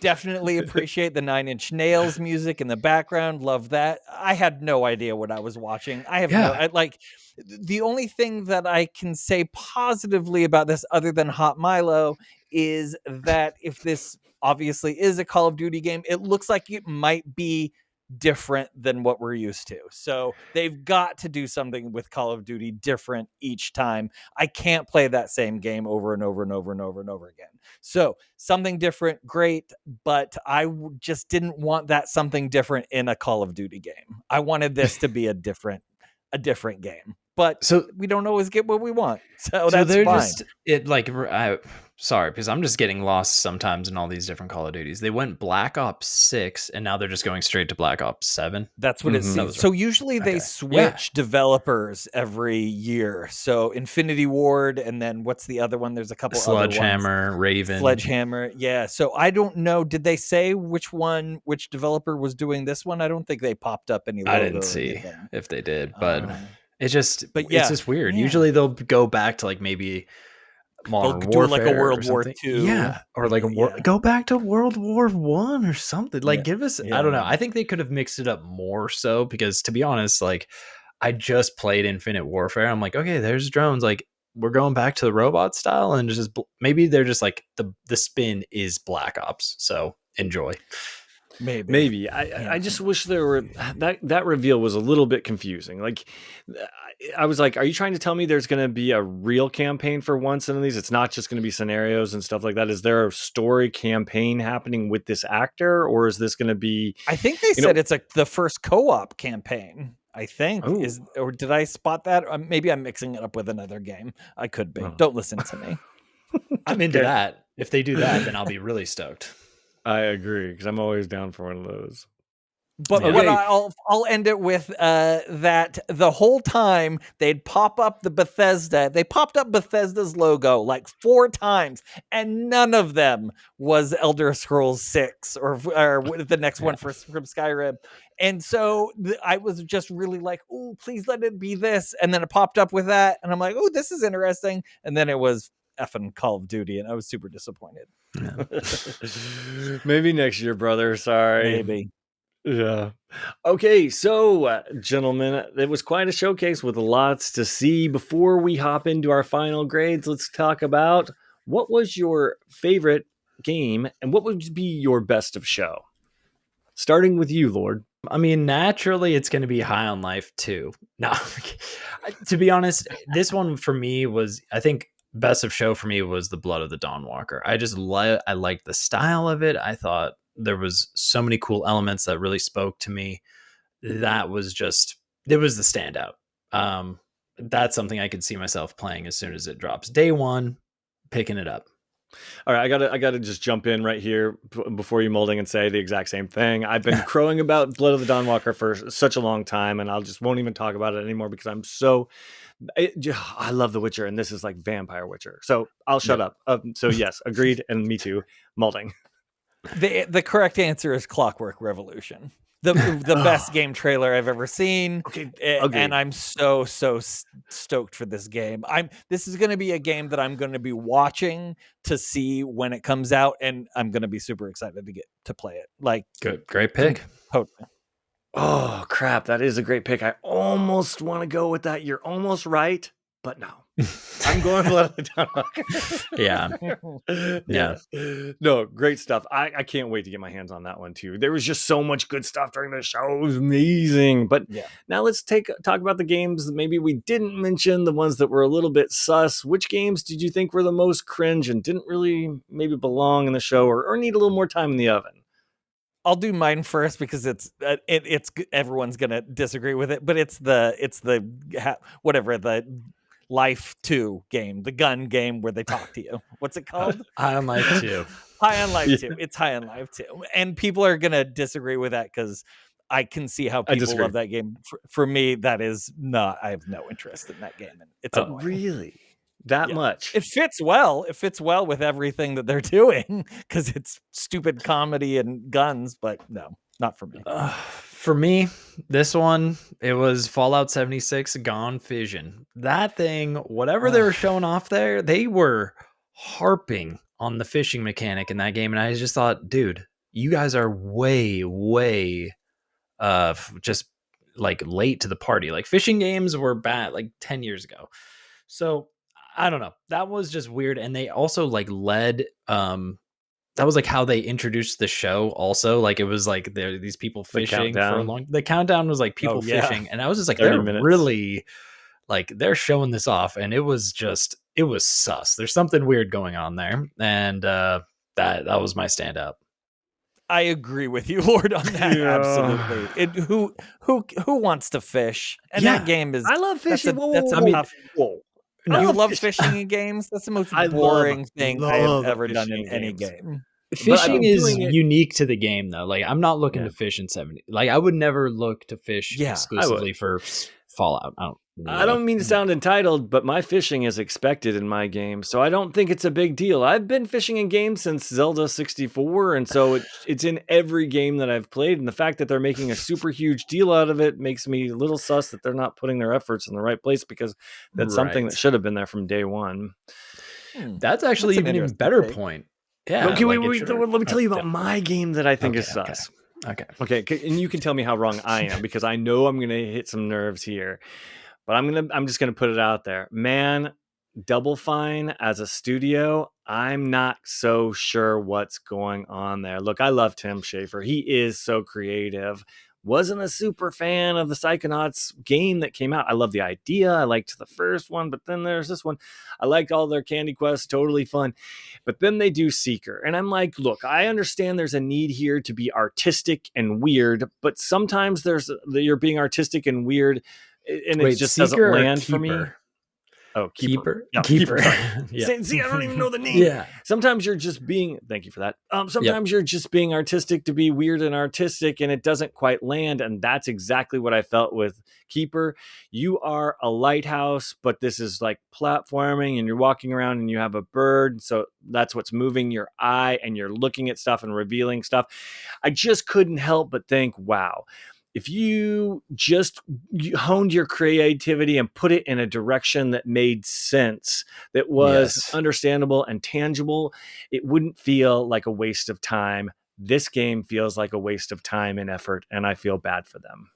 Definitely appreciate the Nine Inch Nails music in the background. Love that. I had no idea what I was watching. The only thing that I can say positively about this, other than Hot Milo, is that if this obviously is a Call of Duty game, it looks like it might be different than what we're used to. So they've got to do something with Call of Duty different each time. I can't play that same game over and over and over and over and over again. So something different, great, but I just didn't want that something different in a Call of Duty game. I wanted this to be a different game. But so we don't always get what we want. So that's fine. Sorry, because I'm just getting lost sometimes in all these different Call of Duties. They went Black Ops 6 and now they're just going straight to Black Ops 7. That's what it seems. So usually they switch developers every year. So Infinity Ward, and then what's the other one? There's a couple Sledgehammer, Raven. Sledgehammer. Yeah. So I don't know. Did they say which developer was doing this one? I don't think they popped up any logo. I didn't see if they did, but it's just weird. Yeah. Usually they'll go back to like maybe Modern Warfare, like a World War II, or like go back to World War One or something. Like give us, I don't know. I think they could have mixed it up more so, because to be honest, like I just played Infinite Warfare. I'm like, okay, there's drones. Like we're going back to the robot style, and just maybe they're just like the spin is Black Ops. So enjoy. Maybe. I just wish there were that reveal was a little bit confusing. Like I was like, are you trying to tell me there's going to be a real campaign for once in these? It's not just going to be scenarios and stuff like that. Is there a story campaign happening with this actor, or is this going to be? I think they said it's the first co-op campaign. I think or did I spot that? Maybe I'm mixing it up with another game. I could be. Don't listen to me. I'm into that. If they do that, then I'll be really stoked. I agree, because I'm always down for one of those. But I'll end it with that the whole time they'd pop up they popped up Bethesda's logo like 4 times, and none of them was Elder Scrolls 6 or the next one from Skyrim. And so I was just really like, oh, please let it be this. And then it popped up with that, and I'm like, oh, this is interesting. And then it was effing Call of Duty, and I was super disappointed. Yeah. Maybe next year, brother. Sorry. Maybe. Yeah. Okay, so gentlemen, it was quite a showcase with lots to see. Before we hop into our final grades, let's talk about what was your favorite game and what would be your best of show. Starting with you, Lord. I mean, naturally, it's going to be High on Life 2. No, to be honest, this one for me was, I think, best of show for me was the Blood of the Dawnwalker. I liked the style of it. I thought there was so many cool elements that really spoke to me. That was it was the standout. That's something I could see myself playing as soon as it drops. Day one, picking it up. All right, I gotta just jump in right here before you molding and say the exact same thing. I've been crowing about Blood of the Dawnwalker for such a long time, and won't even talk about it anymore because I love The Witcher, and this is like Vampire Witcher. So I'll shut up. So yes, agreed, and me too. Molding. The correct answer is Clockwork Revolution. The best game trailer I've ever seen. Okay. And I'm so stoked for this game. This is going to be a game that I'm going to be watching to see when it comes out, and I'm going to be super excited to get to play it. Like, good, great pick. Totally. Oh crap, that is a great pick. I almost want to go with that. You're almost right, but no. I'm going Blood of the Dawnwalker. Yeah. No, great stuff. I can't wait to get my hands on that one too. There was just so much good stuff during the show. It was amazing. But now let's talk about the games that maybe we didn't mention, the ones that were a little bit sus. Which games did you think were the most cringe and didn't really maybe belong in the show or need a little more time in the oven? I'll do mine first because it's everyone's gonna disagree with it, but it's the Life 2 game, the gun game where they talk to you. What's it called? High on Life 2. High on Life 2. It's High on Life 2. And people are going to disagree with that because I can see how people love that game. For me, that is not, I have no interest in that game. And it's annoying. Really? That much? It fits well. It fits well with everything that they're doing because it's stupid comedy and guns, but no, not for me. For me, this one, it was Fallout 76 Gone Fission. That thing, whatever they were showing off there, they were harping on the fishing mechanic in that game. And I just thought, dude, you guys are way just like late to the party. Like fishing games were bad like 10 years ago. So I don't know. That was just weird. And they also like led that was like how they introduced the show also. Like it was like these people fishing for a long, the countdown was like people fishing. And I was just like, they're really like, they're showing this off. And it was sus. There's something weird going on there. And that was my standout. I agree with you, Lord, on that. Absolutely. Who wants to fish? And that game is, I love fishing. You love fishing in games? That's the most boring thing I have ever done in any game. Fishing is unique to the game, though. Like, I'm not looking to fish in 70. Like, I would never look to fish exclusively for Fallout. I don't mean to sound entitled, but my fishing is expected in my game, so I don't think it's a big deal. I've been fishing in games since Zelda 64, and so it's in every game that I've played, and the fact that they're making a super huge deal out of it makes me a little sus that they're not putting their efforts in the right place, because that's something that should have been there from day one. That's actually even better point. Yeah. Okay, wait, let me tell you about my game that I think is sus. Okay, and you can tell me how wrong I am, because I know I'm going to hit some nerves here. But I'm just going to put it out there. Man, Double Fine as a studio, I'm not so sure what's going on there. Look, I love Tim Schafer. He is so creative. Wasn't a super fan of the Psychonauts game that came out. I love the idea. I liked the first one, but then there's this one. I liked all their Candy Quests, totally fun. But then they do Seeker. And I'm like, look, I understand there's a need here to be artistic and weird, but sometimes you're being artistic and weird, and it just doesn't land for me. Oh, Keeper. Yeah, Keeper. See, I don't even know the name. Sometimes you're just being, thank you for that. Sometimes you're just being artistic to be weird and artistic, and it doesn't quite land. And that's exactly what I felt with Keeper. You are a lighthouse, but this is like platforming, and you're walking around and you have a bird. So that's what's moving your eye, and you're looking at stuff and revealing stuff. I just couldn't help but think, wow. If you just honed your creativity and put it in a direction that made sense, that was understandable and tangible, it wouldn't feel like a waste of time. This game feels like a waste of time and effort, and I feel bad for them.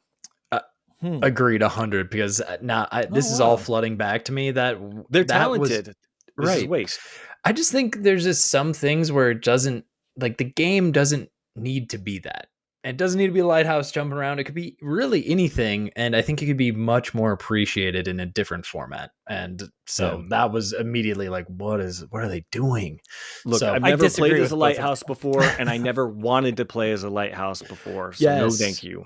Agreed 100, because now this is all flooding back to me that they're talented. This is waste. I just think there's just some things where it doesn't, like, the game doesn't need to be that. It doesn't need to be a lighthouse jumping around. It could be really anything. And I think it could be much more appreciated in a different format. And so that was immediately like, what are they doing? Look, I've never played as a lighthouse before, and I never wanted to play as a lighthouse before. So no, thank you.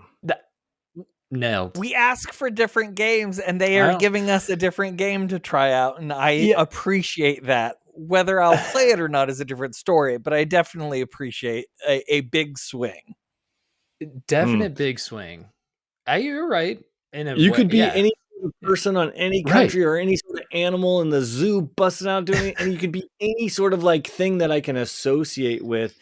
No. We ask for different games, and they are giving us a different game to try out. And I appreciate that. Whether I'll play it or not is a different story, but I definitely appreciate a big swing. Definite big swing. You're right. You could be any person on any country or any sort of animal in the zoo busting out doing it, and you could be any sort of like thing that I can associate with,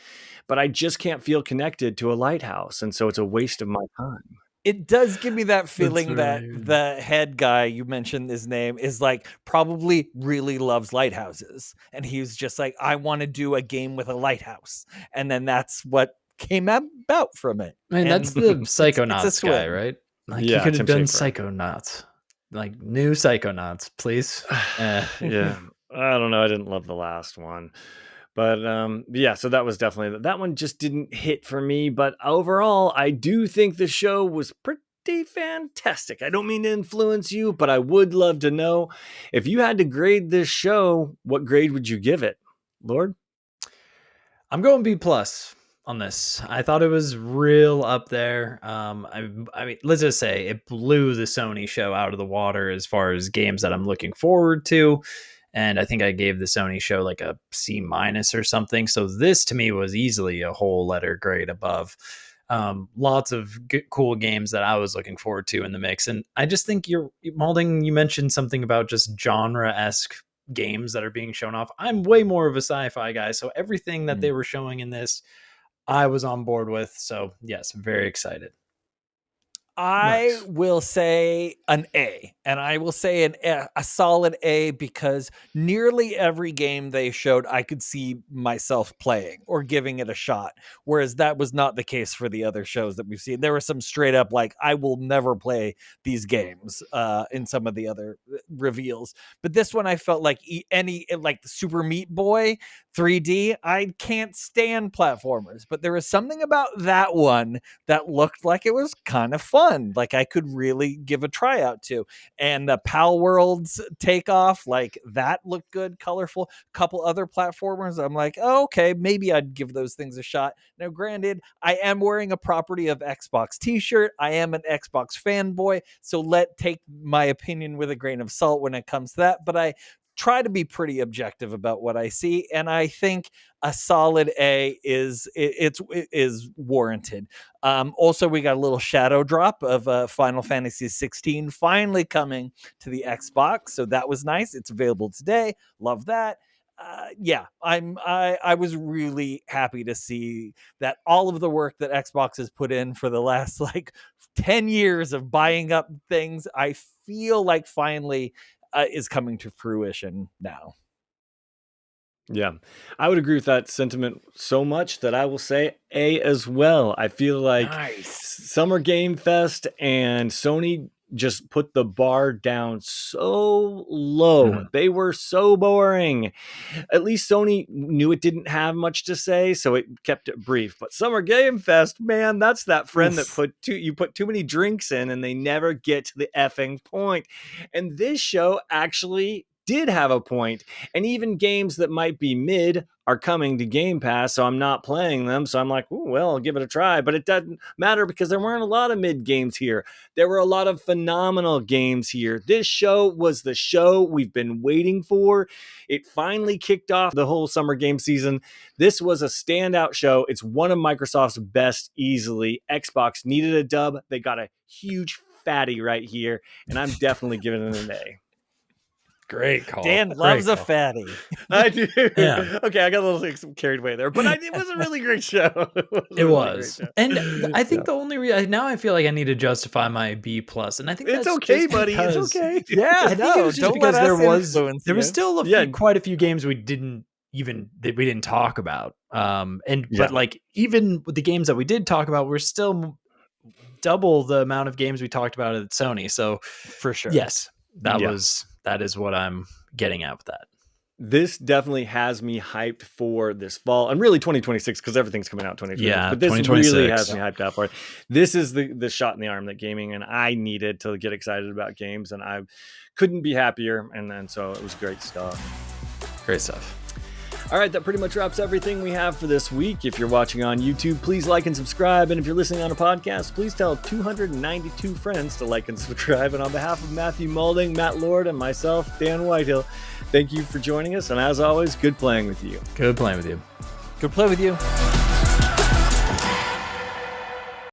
but I just can't feel connected to a lighthouse, and so it's a waste of my time. It does give me that feeling that the head guy, you mentioned his name, is like probably really loves lighthouses, and he was just like, I want to do a game with a lighthouse, and then that's what came about from it. I mean, that's the Psychonauts guy, right? Like, Yeah, he could have Tim done Schafer. Psychonauts. Like, new Psychonauts, please. Yeah, I don't know. I didn't love the last one. But yeah, so that was definitely, that one just didn't hit for me. But overall, I do think the show was pretty fantastic. I don't mean to influence you, but I would love to know, if you had to grade this show, what grade would you give it, Lord? I'm going B+ on this. I thought it was real up there. I mean, let's just say it blew the Sony show out of the water as far as games that I'm looking forward to. And I think I gave the Sony show like a C- or something. So this to me was easily a whole letter grade above. Lots of cool games that I was looking forward to in the mix. And I just think Malding, you mentioned something about just genre-esque games that are being shown off. I'm way more of a sci-fi guy. So everything that they were showing in this, I was on board with. So yes, very excited. I will say an A, and I will say a solid A, because nearly every game they showed I could see myself playing or giving it a shot, whereas that was not the case for the other shows that we've seen. There were some straight up like, I will never play these games in some of the other reveals, but this one I felt like like the Super Meat Boy 3D. I can't stand platformers, but there was something about that one that looked like it was kind of fun. Like I could really give a tryout to. And the Pal Worlds Takeoff, like that looked good, colorful. Couple other platformers, I'm like, oh, okay, maybe I'd give those things a shot. Now, granted, I am wearing a Property of Xbox t-shirt. I am an Xbox fanboy, so take my opinion with a grain of salt when it comes to that. But I try to be pretty objective about what I see, and I think a solid A is warranted. Also, we got a little shadow drop of Final Fantasy 16 finally coming to the Xbox, so that was nice. It's available today. Love that. Yeah, I was really happy to see that all of the work that Xbox has put in for the last like 10 years of buying up things, I feel like finally is coming to fruition now. Yeah, I would agree with that sentiment so much that I will say A as well. I feel like Summer Game Fest and Sony just put the bar down so low. They were so boring. At least Sony knew it didn't have much to say, so it kept it brief. But Summer Game Fest, man, that's that friend that put too many drinks in and they never get to the effing point. And this show actually did have a point, and even games that might be mid are coming to Game Pass, so I'm not playing them. So I'm like, ooh, well, I'll give it a try. But it doesn't matter because there weren't a lot of mid games here. There were a lot of phenomenal games here. This show was the show we've been waiting for. It finally kicked off the whole summer game season. This was a standout show. It's one of Microsoft's best easily. Xbox needed a dub. They got a huge fatty right here, and I'm definitely giving it an A. Great call. Dan loves a fatty. I do. Yeah. Okay, I got a little carried away there, but it was a really great show. It was. And I think the only reason now I feel like I need to justify my B+, and I think it's that's okay, just buddy. because, it's okay. Yeah, I think it was just because there was still quite a few games we didn't talk about. But like even with the games that we did talk about, we're still double the amount of games we talked about at Sony. So for sure, yes, that is what I'm getting at with that. This definitely has me hyped for this fall, and really 2026 because everything's coming out 2026. Yeah, but this really has me hyped out for it. This is the shot in the arm that gaming and I needed to get excited about games, and I couldn't be happier. And then so it was great stuff. Great stuff. All right, that pretty much wraps everything we have for this week. If you're watching on YouTube, please like and subscribe. And if you're listening on a podcast, please tell 292 friends to like and subscribe. And on behalf of Matthew Malding, Matt Lord, and myself, Dan Whitehill, thank you for joining us. And as always, good playing with you. Good playing with you. Good play with you.